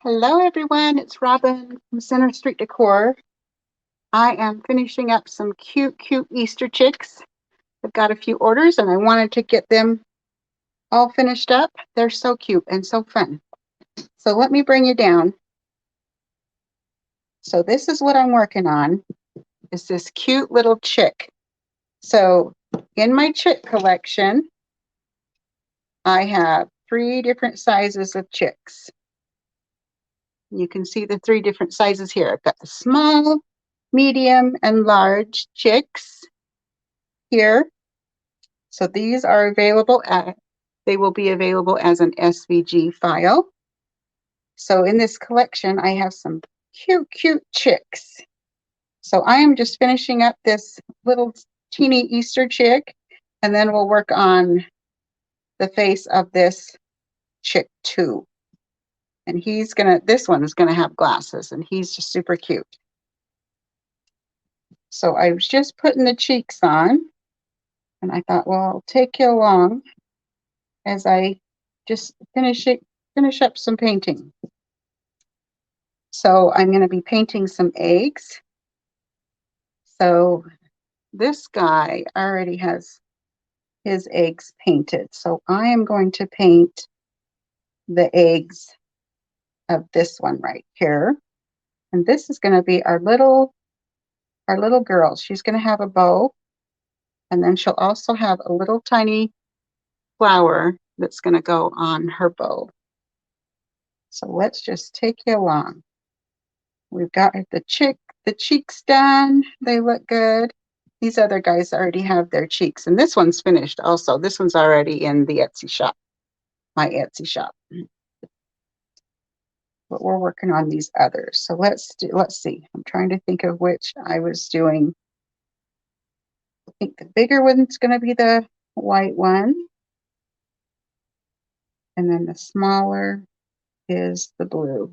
Hello everyone, it's Robin from Center Street Decor. I am finishing up some cute Easter chicks. I've got a few orders and I wanted to get them all finished up. They're so cute and so fun. So let me bring you down. So this is what I'm working on, is this cute little chick. So in my chick collection, I have 3 different sizes of chicks. You can see the 3 different sizes here. I've got the small, medium, and large chicks here. So these are available they will be available as an SVG file. So in this collection, I have some cute chicks. So I am just finishing up this little teeny Easter chick, and then we'll work on the face of this chick too. And this one is gonna have glasses, and he's just super cute. So I was just putting the cheeks on, and I thought, well, I'll take you along as I just finish up some painting. So I'm going to be painting some eggs. So this guy already has his eggs painted. So I am going to paint the eggs of this one right here. And this is going to be our little girl. She's going to have a bow, and then she'll also have a little tiny flower that's going to go on her bow. So let's just take you along. We've got the cheeks done. They look good. These other guys already have their cheeks, and this one's finished also. This one's already in the Etsy shop, my Etsy shop. But we're working on these others. So let's see. I'm trying to think of which I was doing. I think the bigger one's going to be the white one, and then the smaller is the blue.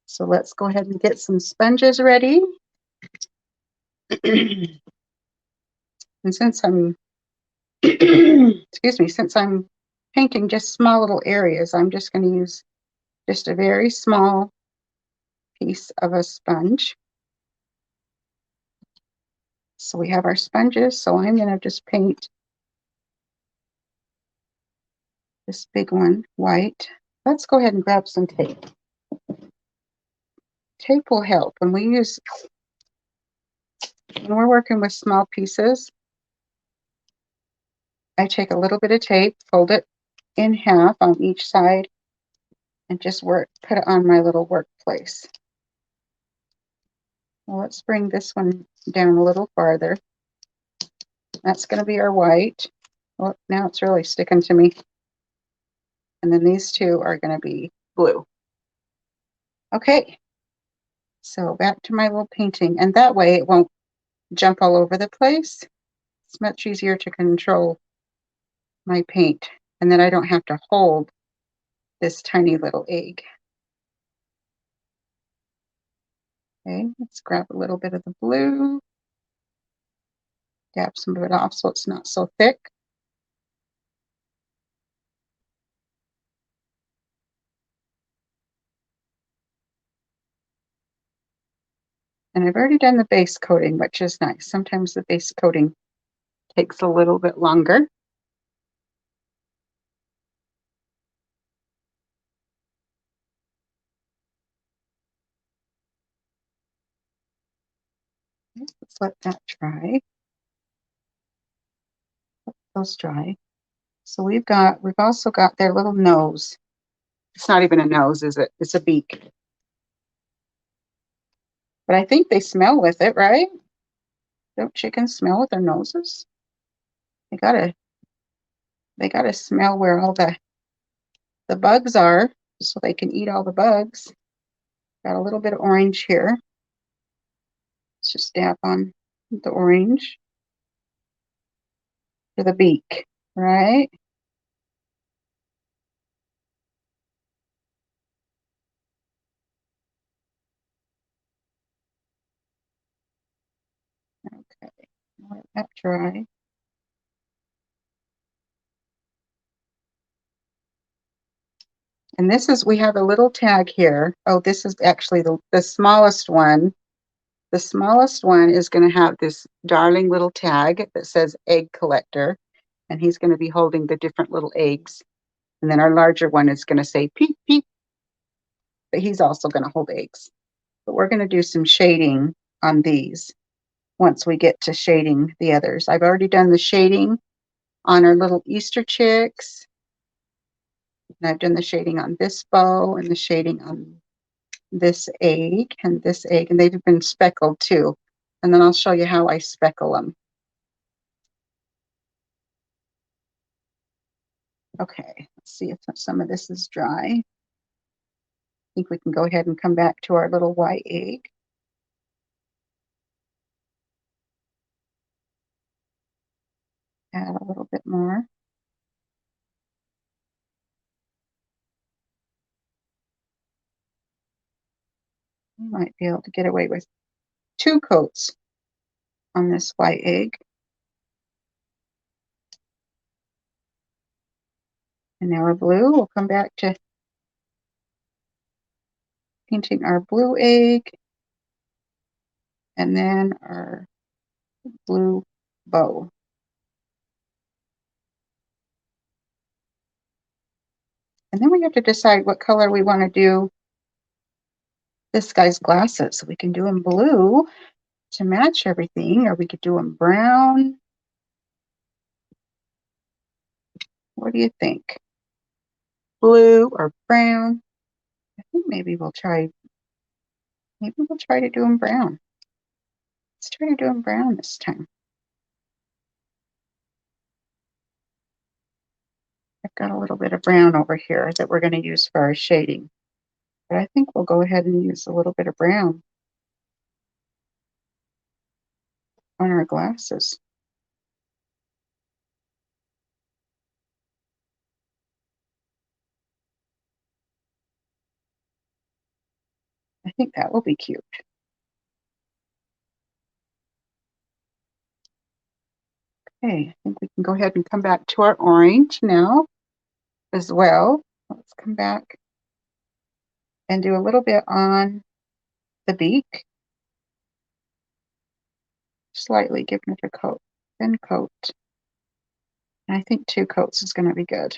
So let's go ahead and get some sponges ready. And since I'm excuse me, since I'm painting just small little areas, I'm just going to use just a very small piece of a sponge. So we have our sponges, so I'm going to just paint this big one white. Let's go ahead and grab some tape. Tape will help when we're working with small pieces. I take a little bit of tape, fold it in half on each side, and just put it on my little workplace. Well, let's bring this one down a little farther. That's going to be our white. Well, now it's really sticking to me. And then these two are going to be blue. Okay, so back to my little painting. And that way it won't jump all over the place. It's much easier to control my paint. And then I don't have to hold this tiny little egg. Okay, let's grab a little bit of the blue. Dab some of it off so it's not so thick. And I've already done the base coating, which is nice. Sometimes the base coating takes a little bit longer. Let's let that dry. Let those dry. So we've also got their little nose. It's not even a nose, is it? It's a beak. But I think they smell with it, right? Don't chickens smell with their noses? They gotta smell where all the bugs are so they can eat all the bugs. Got a little bit of orange here. Let's just dab on the orange to the beak, right? Okay, let that dry. And this is, we have a little tag here. Oh, this is actually the smallest one. The smallest one is going to have this darling little tag that says egg collector. And he's going to be holding the different little eggs. And then our larger one is going to say peep, peep. But he's also going to hold eggs. But we're going to do some shading on these once we get to shading the others. I've already done the shading on our little Easter chicks. And I've done the shading on this bow and the shading on this egg and this egg. And they've been speckled too. And then I'll show you how I speckle them. Okay, let's see if some of this is dry. I think we can go ahead and come back to our little white egg. Add a little bit more. You might be able to get away with 2 coats on this white egg. And now our blue, we'll come back to painting our blue egg and then our blue bow. And then we have to decide what color we want to do this guy's glasses. We can do them blue to match everything, or we could do them brown. What do you think? Blue or brown? I think maybe we'll try to do them brown. Let's try to do them brown this time. I've got a little bit of brown over here that we're going to use for our shading. But I think we'll go ahead and use a little bit of brown on our glasses. I think that will be cute. Okay, I think we can go ahead and come back to our orange now as well. Let's come back and do a little bit on the beak. Slightly giving it a coat, thin coat. And I think 2 coats is going to be good.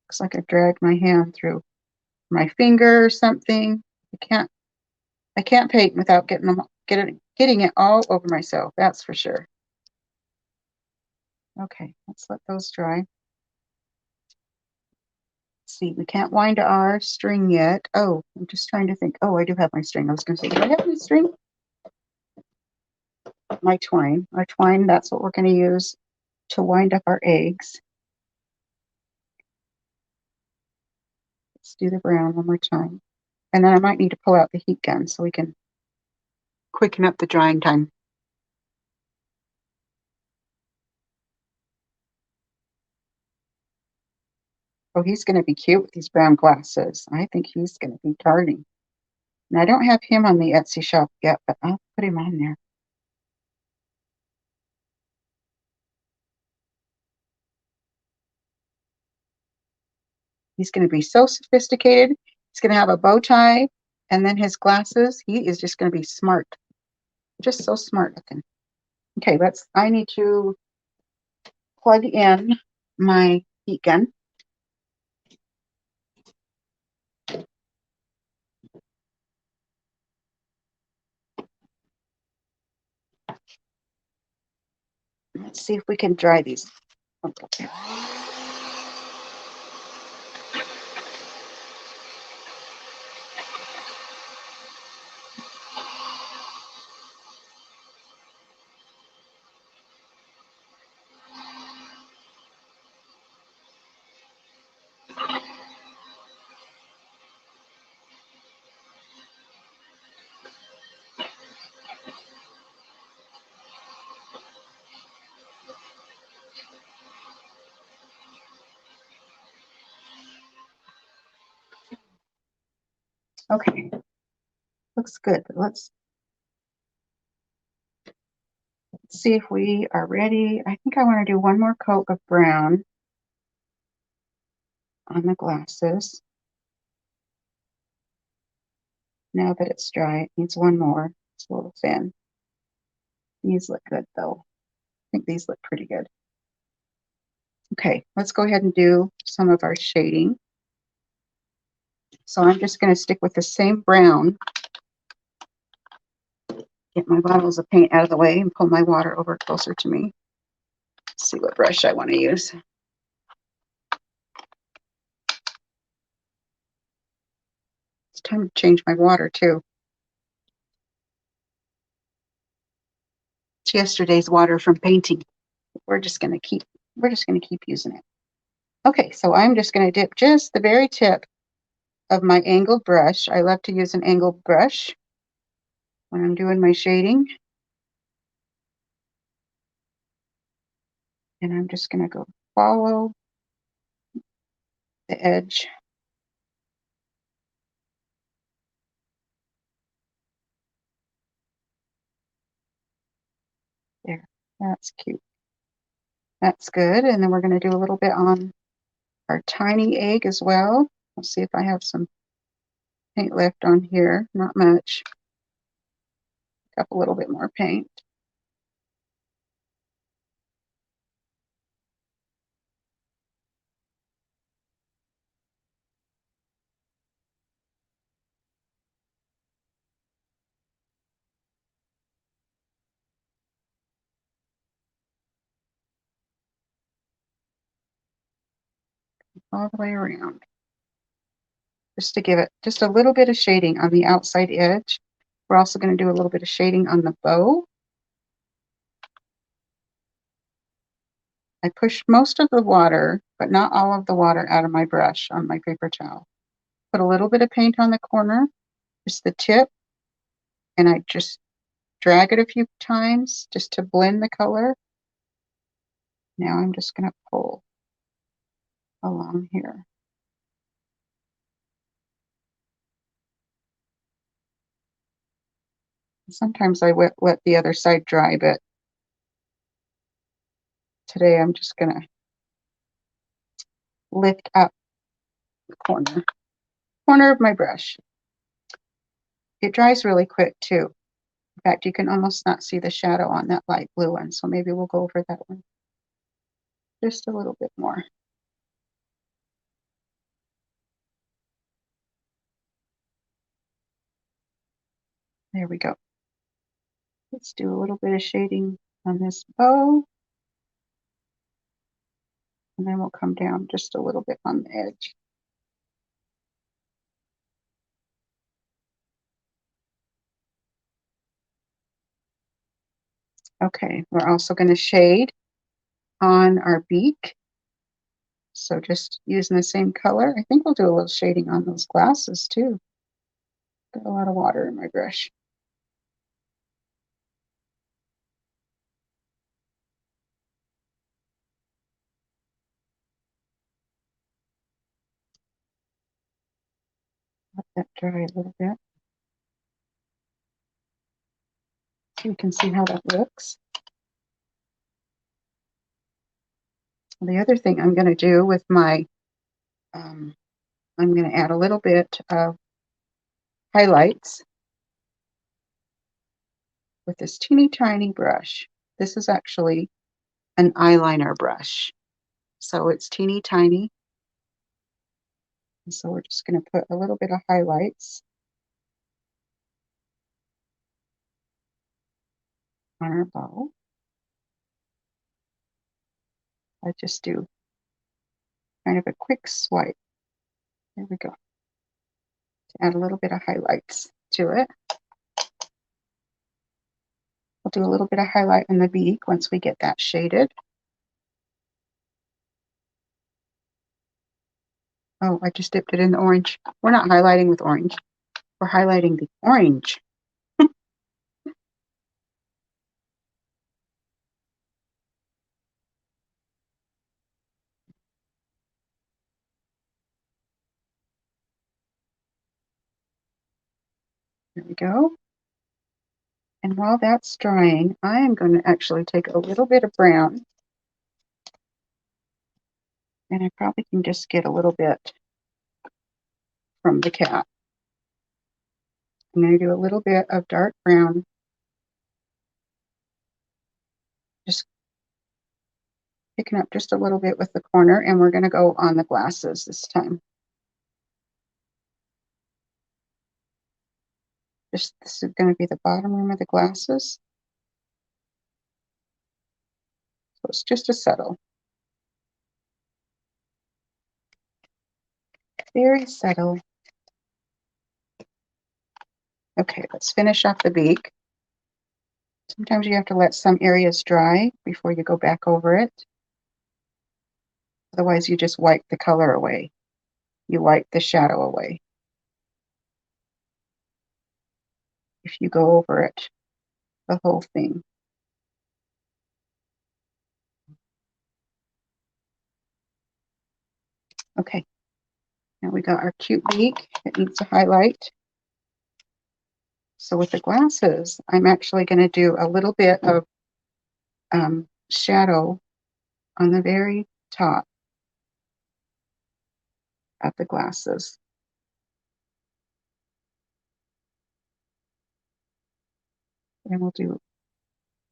Looks like I dragged my hand through my finger or something. I can't paint without getting it all over myself, that's for sure. Okay, let's let those dry. Let's see, we can't wind our string yet. Oh, I'm just trying to think. Oh, I do have my string. I was going to say, do I have my string? My twine. Our twine, that's what we're going to use to wind up our eggs. Let's do the brown one more time. And then I might need to pull out the heat gun so we can quicken up the drying time. Oh, he's going to be cute with these brown glasses. I think he's going to be darling. And I don't have him on the Etsy shop yet, but I'll put him on there. He's going to be so sophisticated. He's going to have a bow tie and then his glasses. He is just going to be smart. Just so smart looking. Okay, I need to plug in my heat gun. Let's see if we can dry these. Okay. Okay, looks good. Let's see if we are ready. I think I want to do one more coat of brown on the glasses. Now that it's dry, it needs one more. It's a little thin. These look good though. I think these look pretty good. Okay, let's go ahead and do some of our shading. So I'm just going to stick with the same brown. Get my bottles of paint out of the way and pull my water over closer to me. Let's see what brush I want to use. It's time to change my water too. It's yesterday's water from painting. We're just going to keep using it. Okay, so I'm just going to dip just the very tip of my angled brush. I love to use an angled brush when I'm doing my shading. And I'm just going to go follow the edge. There, that's cute. That's good. And then we're going to do a little bit on our tiny egg as well. Let's see if I have some paint left on here. Not much. Pick up a little bit more paint. All the way around. Just to give it just a little bit of shading on the outside edge. We're also going to do a little bit of shading on the bow. I pushed most of the water, but not all of the water out of my brush on my paper towel. Put a little bit of paint on the corner, just the tip, and I just drag it a few times just to blend the color. Now I'm just going to pull along here. Sometimes I let the other side dry, but today I'm just going to lift up the corner of my brush. It dries really quick too. In fact, you can almost not see the shadow on that light blue one, so maybe we'll go over that one just a little bit more. There we go. Let's do a little bit of shading on this bow. And then we'll come down just a little bit on the edge. Okay, we're also going to shade on our beak. So just using the same color. I think we'll do a little shading on those glasses too. Got a lot of water in my brush. Let that dry a little bit. So you can see how that looks. The other thing I'm going to do with my, I'm going to add a little bit of highlights with this teeny tiny brush. This is actually an eyeliner brush. So it's teeny tiny. And so we're just going to put a little bit of highlights on our bow. I just do kind of a quick swipe. There we go. To add a little bit of highlights to it. We'll do a little bit of highlight in the beak once we get that shaded. Oh, I just dipped it in the orange. We're not highlighting with orange. We're highlighting the orange. There we go. And while that's drying, I am going to actually take a little bit of brown And I probably can just get a little bit from the cat. I'm going to do a little bit of dark brown. Just picking up just a little bit with the corner, and we're going to go on the glasses this time. This is going to be the bottom rim of the glasses. So it's just a subtle. Very subtle. Okay, let's finish off the beak. Sometimes you have to let some areas dry before you go back over it. Otherwise, you just wipe the color away. You wipe the shadow away if you go over it, the whole thing. Okay, now we got our cute beak. It needs a highlight. So with the glasses, I'm actually going to do a little bit of shadow on the very top of the glasses. And we'll do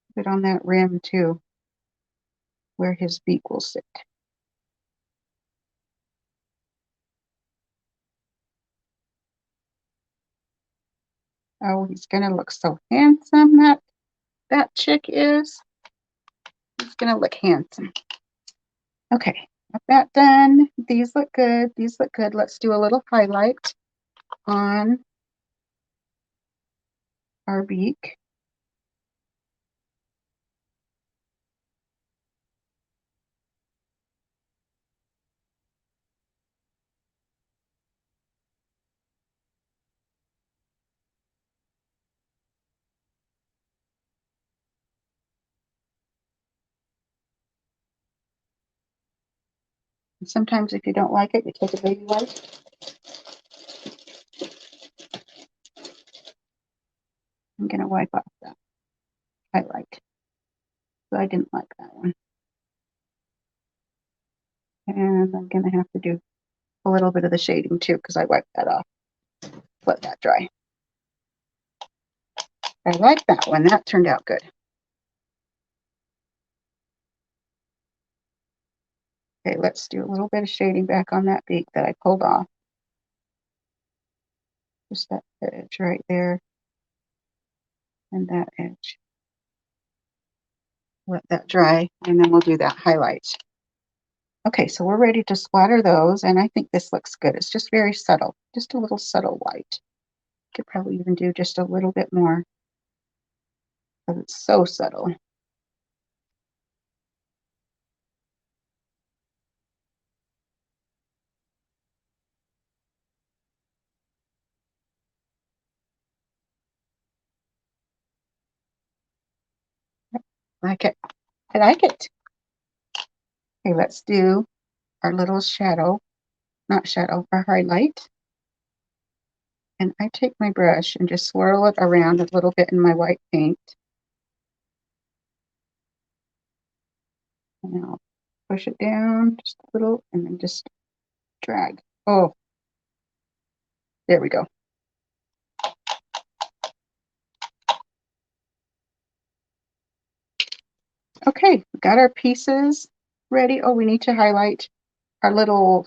a bit on that rim too, where his beak will sit. Oh, he's going to look so handsome, that chick is. He's going to look handsome. Okay, got that done. These look good. These look good. Let's do a little highlight on our beak. And sometimes if you don't like it, you take a baby wipe. I'm going to wipe off that highlight. So I didn't like that one. And I'm going to have to do a little bit of the shading too, because I wiped that off. Let that dry. I like that one. That turned out good. Okay, let's do a little bit of shading back on that beak that I pulled off. Just that edge right there. And that edge. Let that dry, and then we'll do that highlight. Okay, so we're ready to splatter those, and I think this looks good. It's just very subtle, just a little subtle white. Could probably even do just a little bit more, because it's so subtle. Like it. I like it. Okay, let's do our little shadow, not shadow, our highlight. And I take my brush and just swirl it around a little bit in my white paint. And I'll push it down just a little and then just drag. Oh, there we go. Okay, we got our pieces ready. Oh, we need to highlight our little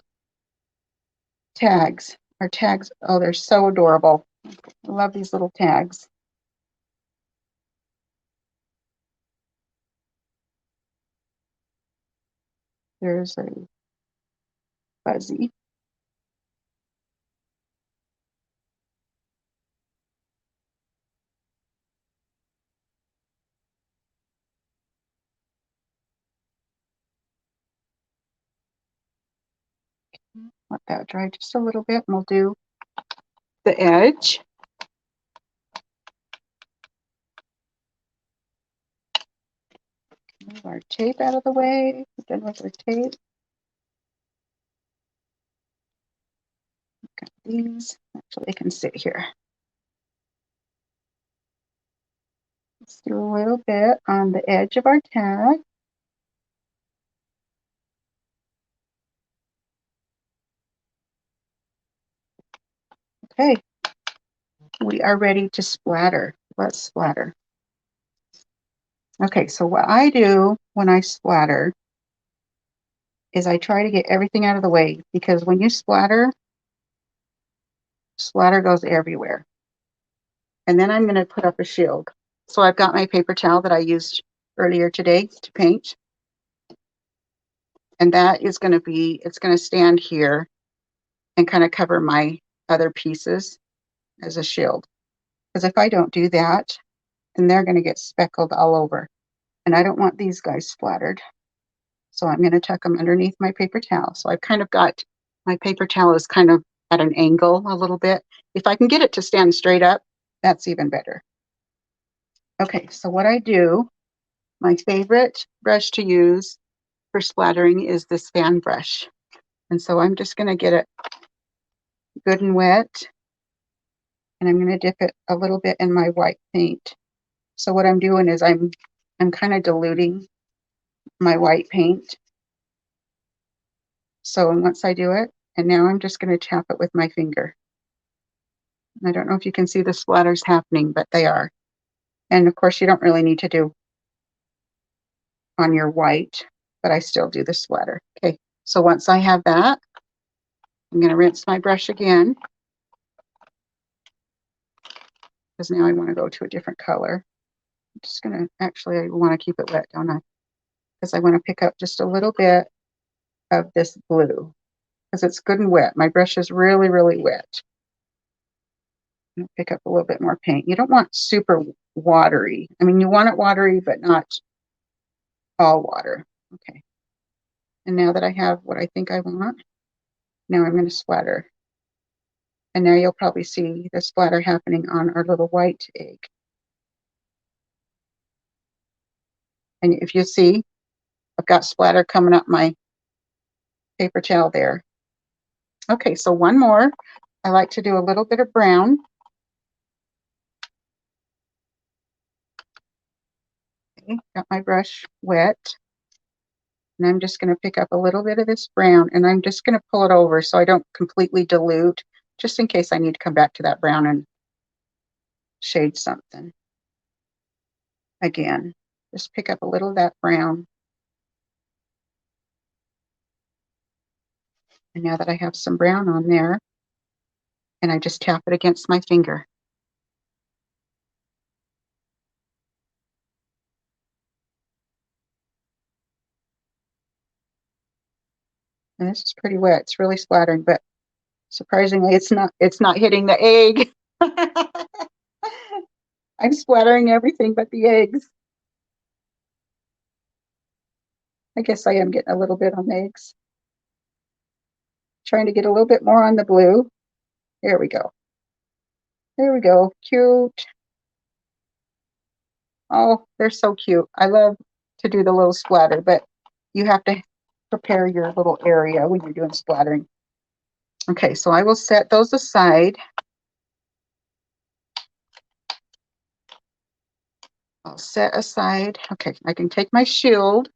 tags. Our tags, oh, they're so adorable. I love these little tags. There's a fuzzy. Let that dry just a little bit, and we'll do the edge. Move our tape out of the way. We're done with our tape. Got these. Actually, they can sit here. Let's do a little bit on the edge of our tag. Okay, we are ready to splatter. Let's splatter. Okay, so what I do when I splatter is I try to get everything out of the way, because when you splatter, splatter goes everywhere. And then I'm going to put up a shield. So I've got my paper towel that I used earlier today to paint. And that is going to be, it's going to stand here and kind of cover my other pieces as a shield. Because if I don't do that, then they're going to get speckled all over. And I don't want these guys splattered. So I'm going to tuck them underneath my paper towel. So I've kind of got, my paper towel is kind of at an angle a little bit. If I can get it to stand straight up, that's even better. Okay, so what I do, my favorite brush to use for splattering is this fan brush. And so I'm just going to get it good and wet. And I'm going to dip it a little bit in my white paint. So what I'm doing is I'm kind of diluting my white paint. So once I do it, and now I'm just going to tap it with my finger. I don't know if you can see the splatters happening, but they are. And of course, you don't really need to do on your white, but I still do the splatter. Okay, so once I have that, I'm going to rinse my brush again, because now I want to go to a different color. I'm just going to, actually, I want to keep it wet, don't I? Because I want to pick up just a little bit of this blue, because it's good and wet. My brush is really, really wet. I'm going to pick up a little bit more paint. You don't want super watery. I mean, you want it watery, but not all water. Okay. And now that I have what I think I want, now I'm going to splatter. And now you'll probably see the splatter happening on our little white egg. And if you see, I've got splatter coming up my paper towel there. Okay, so one more. I like to do a little bit of brown. Okay, got my brush wet. And I'm just going to pick up a little bit of this brown, and I'm just going to pull it over so I don't completely dilute, just in case I need to come back to that brown and shade something. Again, just pick up a little of that brown. And now that I have some brown on there, and I just tap it against my finger. And this is pretty wet. It's really splattering, but surprisingly, it's not hitting the egg. I'm splattering everything but the eggs. I guess I am getting a little bit on the eggs. Trying to get a little bit more on the blue. There we go. There we go. Cute. Oh, they're so cute. I love to do the little splatter, but you have to prepare your little area when you're doing splattering. Okay, so I will set those aside. I'll set aside. Okay, I can take my shield,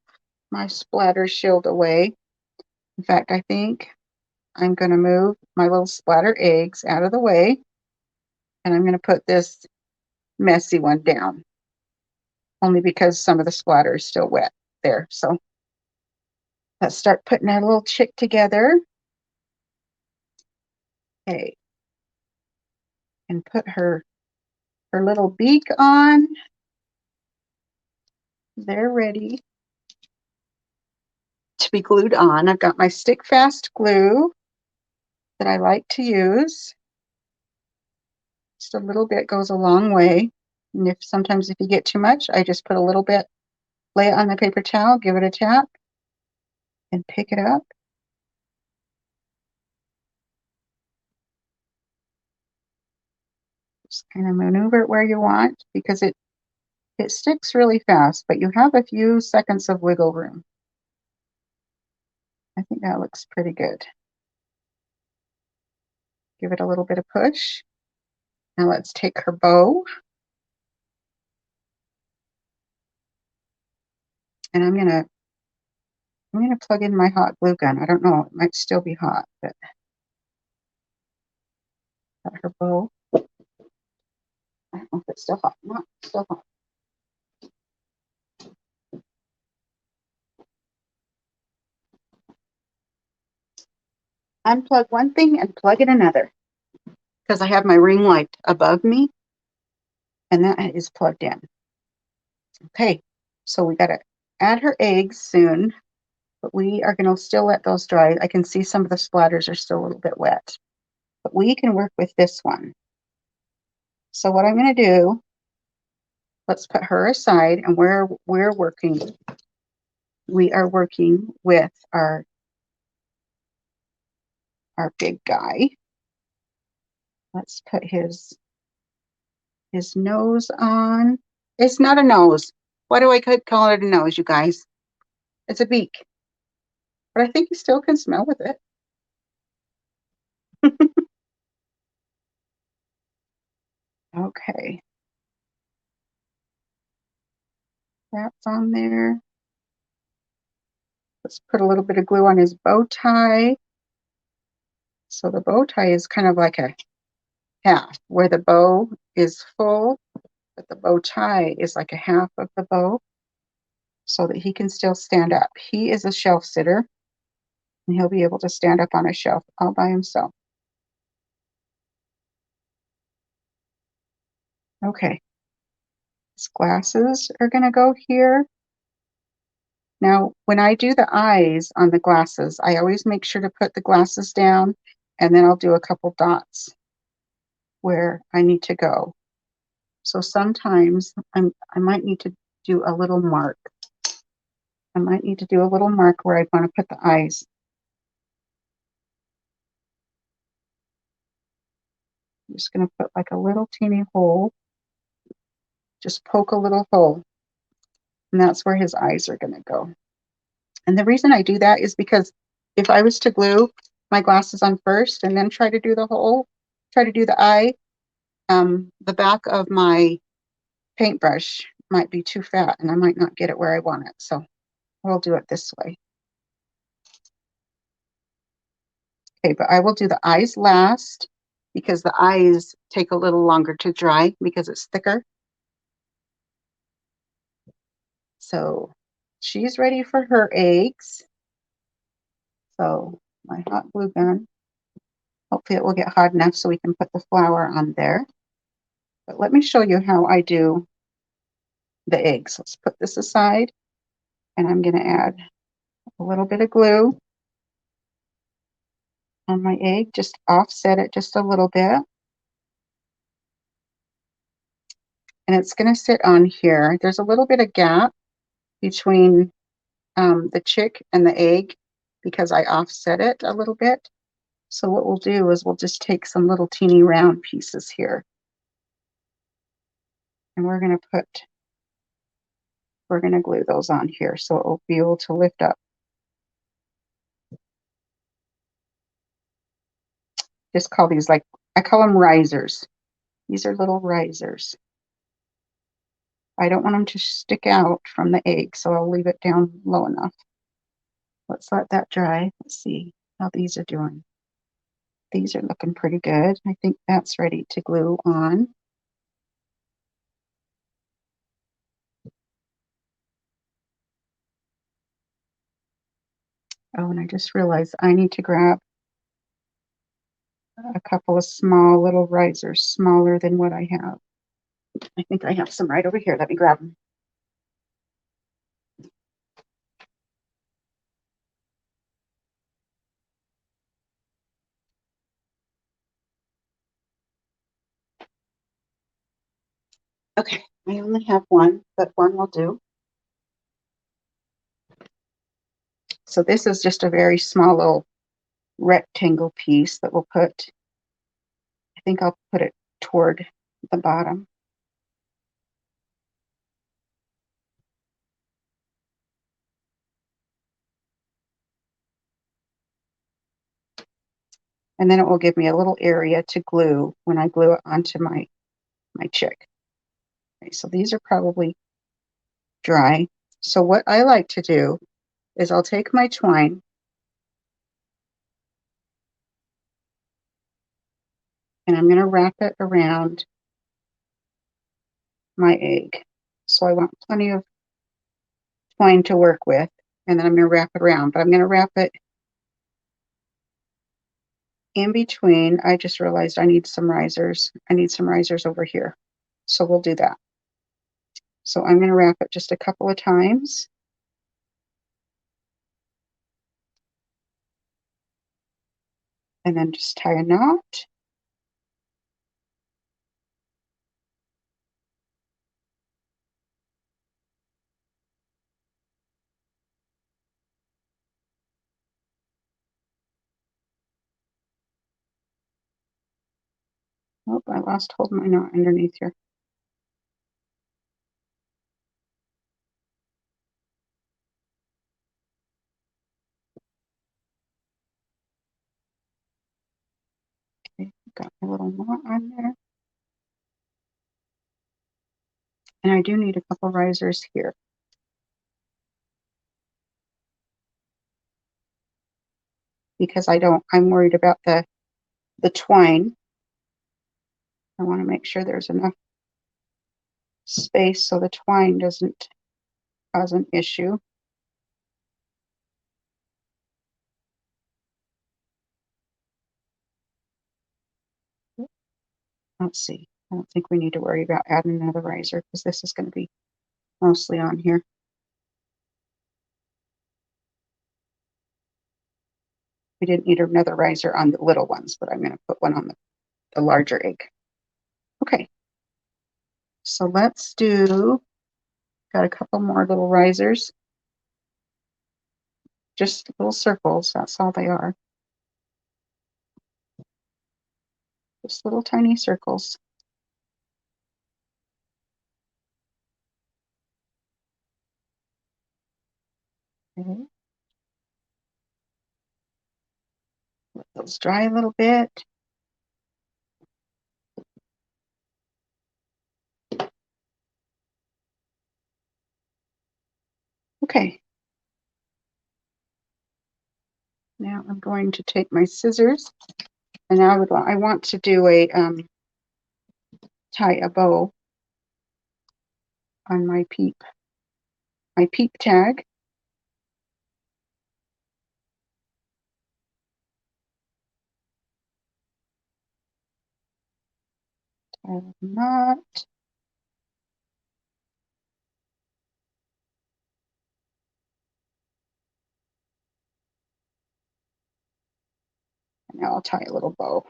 my splatter shield away. In fact, I think I'm going to move my little splatter eggs out of the way, and I'm going to put this messy one down, only because some of the splatter is still wet there. So let's start putting our little chick together. Okay, and put her little beak on. They're ready to be glued on. I've got my stick fast glue that I like to use. Just a little bit goes a long way. And sometimes if you get too much, I just put a little bit, lay it on the paper towel, give it a tap, and pick it up. Just kind of maneuver it where you want, because it sticks really fast, but you have a few seconds of wiggle room. I think that looks pretty good. Give it a little bit of push. Now let's take her bow. And I'm gonna plug in my hot glue gun. I don't know, it might still be hot, but Got her bow. I don't know if it's still hot. Not still hot. Unplug one thing and plug in another, because I have my ring light above me and that is plugged in. Okay, so we got to add her eggs soon, but we are going to still let those dry. I can see some of the splatters are still a little bit wet, but we can work with this one. So what I'm going to do, let's put her aside, and we are working with our big guy. Let's put his nose on. It's not a nose. Why do I call it a nose, you guys? It's a beak. But I think you still can smell with it. Okay. That's on there. Let's put a little bit of glue on his bow tie. So the bow tie is kind of like a half, where the bow is full, but the bow tie is like a half of the bow, so that he can still stand up. He is a shelf sitter, and he'll be able to stand up on a shelf all by himself. Okay. His glasses are going to go here. Now, when I do the eyes on the glasses, I always make sure to put the glasses down, and then I'll do a couple dots where I need to go. So sometimes I might need to do a little mark. I might need to do a little mark where I want to put the eyes. I'm just going to put like a little teeny hole. Just poke a little hole. And that's where his eyes are going to go. And the reason I do that is because if I was to glue my glasses on first and then try to do the hole, try to do the eye, the back of my paintbrush might be too fat and I might not get it where I want it. So we'll do it this way. Okay, but I will do the eyes last because the eyes take a little longer to dry because it's thicker. So she's ready for her eggs. So my hot glue gun, hopefully it will get hot enough so we can put the flour on there. But let me show you how I do the eggs. Let's put this aside, and I'm going to add a little bit of glue on my egg, just offset it just a little bit. And it's going to sit on here. There's a little bit of gap between the chick and the egg because I offset it a little bit. So what we'll do is we'll just take some little teeny round pieces here. And we're going to glue those on here so it will be able to lift up. Just call these I call them risers. These are little risers. I don't want them to stick out from the egg, so I'll leave it down low enough. Let's let that dry. Let's see how these are doing. These are looking pretty good. I think that's ready to glue on. Oh, and I just realized I need to grab a couple of small little risers, smaller than what I have. I think I have some right over here. Let me grab them. Okay, I only have one, but one will do. So this is just a very small little rectangle piece that we'll put, I think I'll put it toward the bottom. And then it will give me a little area to glue when I glue it onto my chick. Okay, so these are probably dry. So what I like to do is I'll take my twine and I'm going to wrap it around my egg. So I want plenty of twine to work with, and then I'm going to wrap it around, but I'm going to wrap it in between. I just realized I need some risers. I need some risers over here. So we'll do that. So I'm going to wrap it just a couple of times. And then just tie a knot. Oh, I lost hold of my knot underneath here. Okay, got my little knot on there. And I do need a couple risers here. Because I'm worried about the twine. I want to make sure there's enough space so the twine doesn't cause an issue. Let's see. I don't think we need to worry about adding another riser because this is going to be mostly on here. We didn't need another riser on the little ones, but I'm going to put one on the larger egg. Okay. So let's got a couple more little risers. Just little circles, that's all they are. Just little tiny circles. Okay. Let those dry a little bit. Okay. Now I'm going to take my scissors, and I want to do a tie a bow on my peep tag. Tie a knot. And now I'll tie a little bow.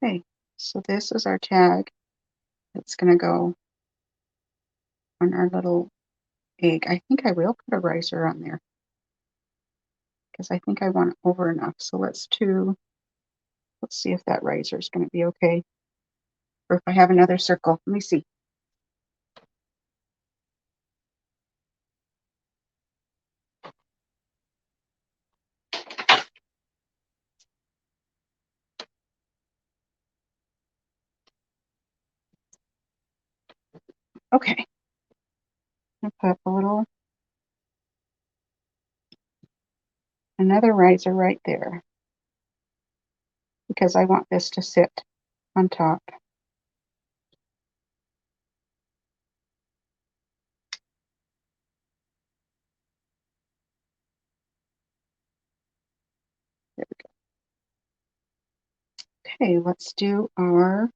Okay, so this is our tag that's going to go on our little egg. I think I will put a riser on there because I think I want it over enough. So let's see if that riser is going to be okay. Or if I have another circle. Let me see. Okay. I'll put another riser right there because I want this to sit on top. There we go. Okay, let's do our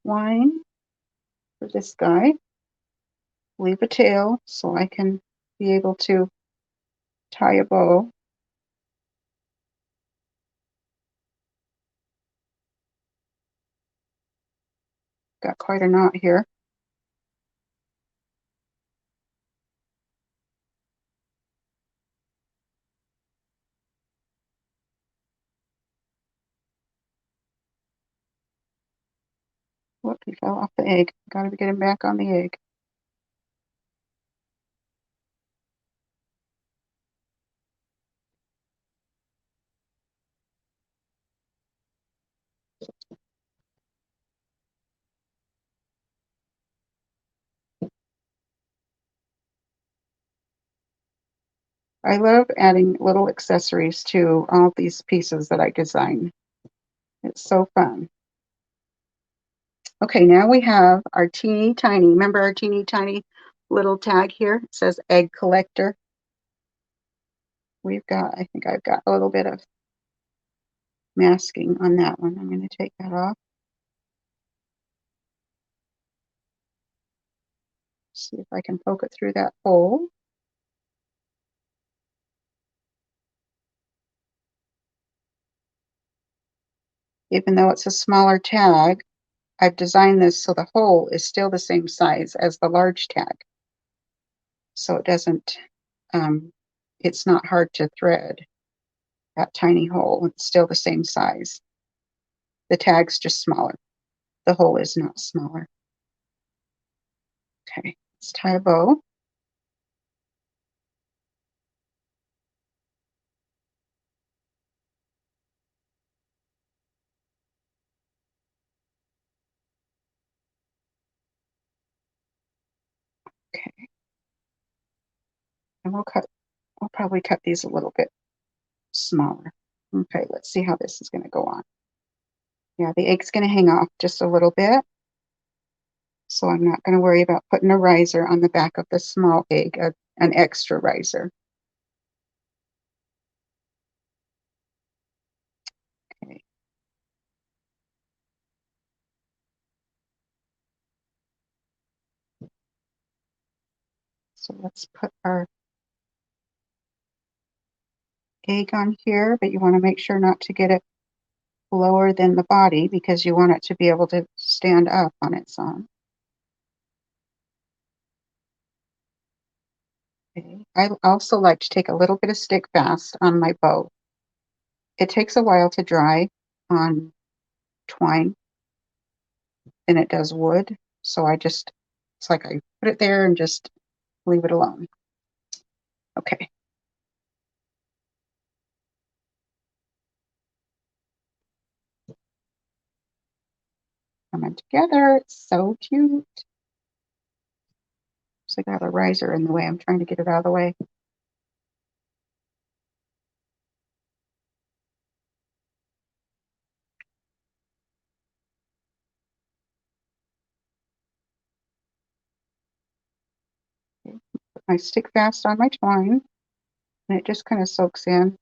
twine for this guy. Leave a tail so I can be able to tie a bow. Got quite a knot here. Whoop, he fell off the egg. Got to get him back on the egg. I love adding little accessories to all these pieces that I design. It's so fun. Okay, now we have our teeny tiny, remember our teeny tiny little tag here? It says egg collector. We've got, I think I've got a little bit of masking on that one. I'm going to take that off. See if I can poke it through that hole. Even though it's a smaller tag, I've designed this so the hole is still the same size as the large tag. So it doesn't, it's not hard to thread that tiny hole. It's still the same size. The tag's just smaller. The hole is not smaller. Okay, let's tie a bow. Okay, and we'll probably cut these a little bit smaller. Okay, let's see how this is going to go on. Yeah, the egg's going to hang off just a little bit. So I'm not going to worry about putting a riser on the back of the small egg, an extra riser. Okay. So let's put our egg on here, but you want to make sure not to get it lower than the body because you want it to be able to stand up on its own. Okay. I also like to take a little bit of stick fast on my bow. It takes a while to dry on twine than it does wood. So it's like I put it there and just leave it alone. Okay. Coming together. It's so cute. So I got a riser in the way. I'm trying to get it out of the way. Okay. Put my stick fast on my twine, and it just kind of soaks in,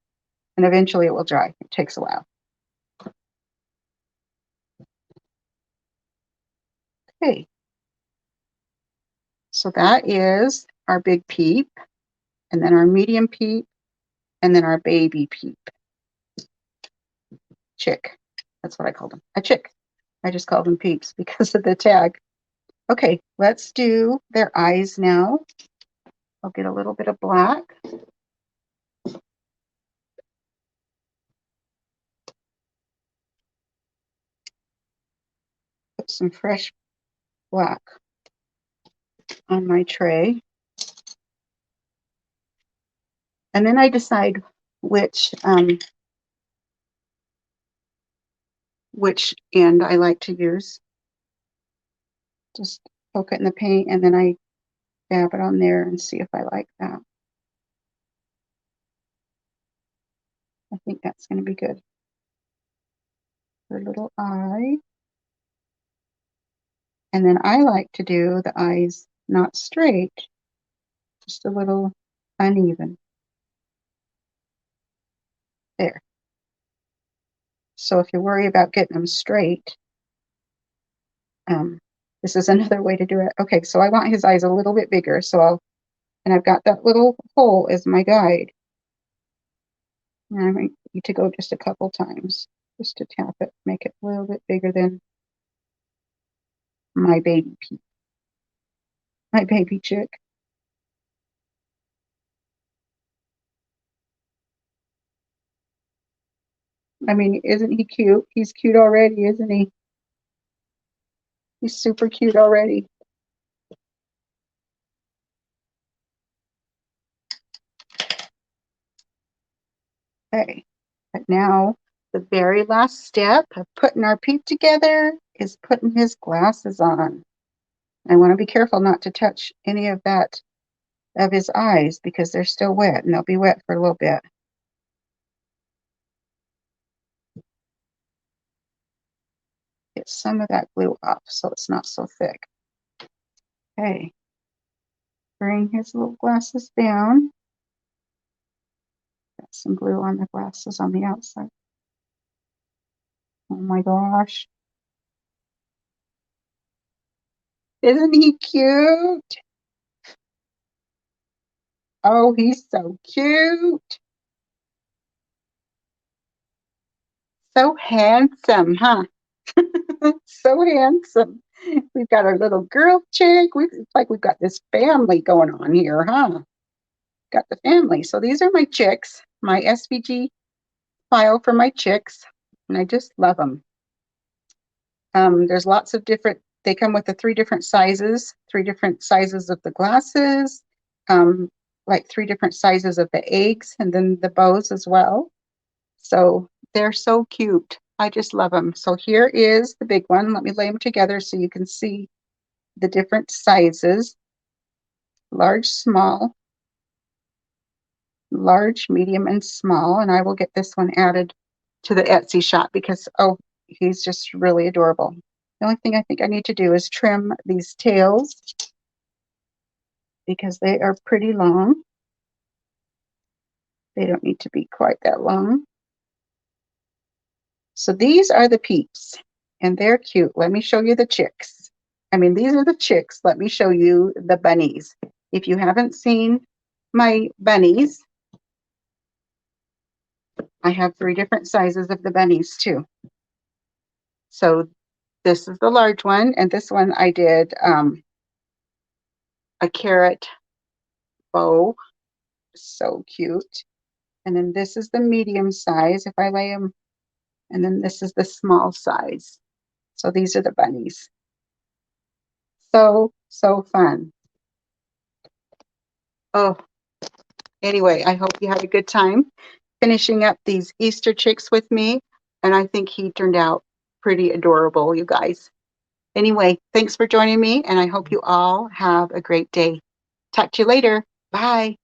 and eventually it will dry. It takes a while. Okay. So that is our big peep, and then our medium peep, and then our baby peep. Chick. That's what I called them. A chick. I just called them peeps because of the tag. Okay, let's do their eyes now. I'll get a little bit of black. Put some fresh black on my tray. And then I decide which end I like to use. Just poke it in the paint and then I dab it on there and see if I like that. I think that's going to be good. Her little eye. And then I like to do the eyes not straight, just a little uneven. There. So if you worry about getting them straight, this is another way to do it. Okay, so I want his eyes a little bit bigger, and I've got that little hole as my guide. And I might need to go just a couple times just to tap it, make it a little bit bigger than my baby peep, my baby chick. I mean, isn't he cute? He's cute already, isn't he? He's super cute already. Okay, but now the very last step of putting our peep together is putting his glasses on. I want to be careful not to touch any of that of his eyes because they're still wet and they'll be wet for a little bit. Get some of that glue off so it's not so thick. Okay. Bring his little glasses down. Got some glue on the glasses on the outside. Oh my gosh. Isn't he cute? Oh, he's so cute. So handsome, huh? So handsome. We've got our little girl chick. It's like we've got this family going on here, huh? Got the family. So these are my chicks, my SVG file for my chicks, and I just love them. There's lots of different, they come with the three different sizes of the glasses, like 3 different sizes of the eggs, and then the bows as well. So they're so cute. I just love them. So here is the big one. Let me lay them together so you can see the different sizes. Large, small, large, medium, and small. And I will get this one added to the Etsy shop because, oh, he's just really adorable. The only thing I think I need to do is trim these tails because they are pretty long. They don't need to be quite that long. So these are the peeps, and they're cute. Let me show you the chicks. I mean, these are the chicks. Let me show you the bunnies. If you haven't seen my bunnies, I have 3 different sizes of the bunnies too. So this is the large one, and this one I did a carrot bow. So cute. And then this is the medium size if I lay them, and then this is the small size. So these are the bunnies. So fun. Oh, anyway, I hope you had a good time finishing up these Easter chicks with me, and I think he turned out pretty adorable, you guys. Anyway, thanks for joining me, and I hope you all have a great day. Talk to you later. Bye.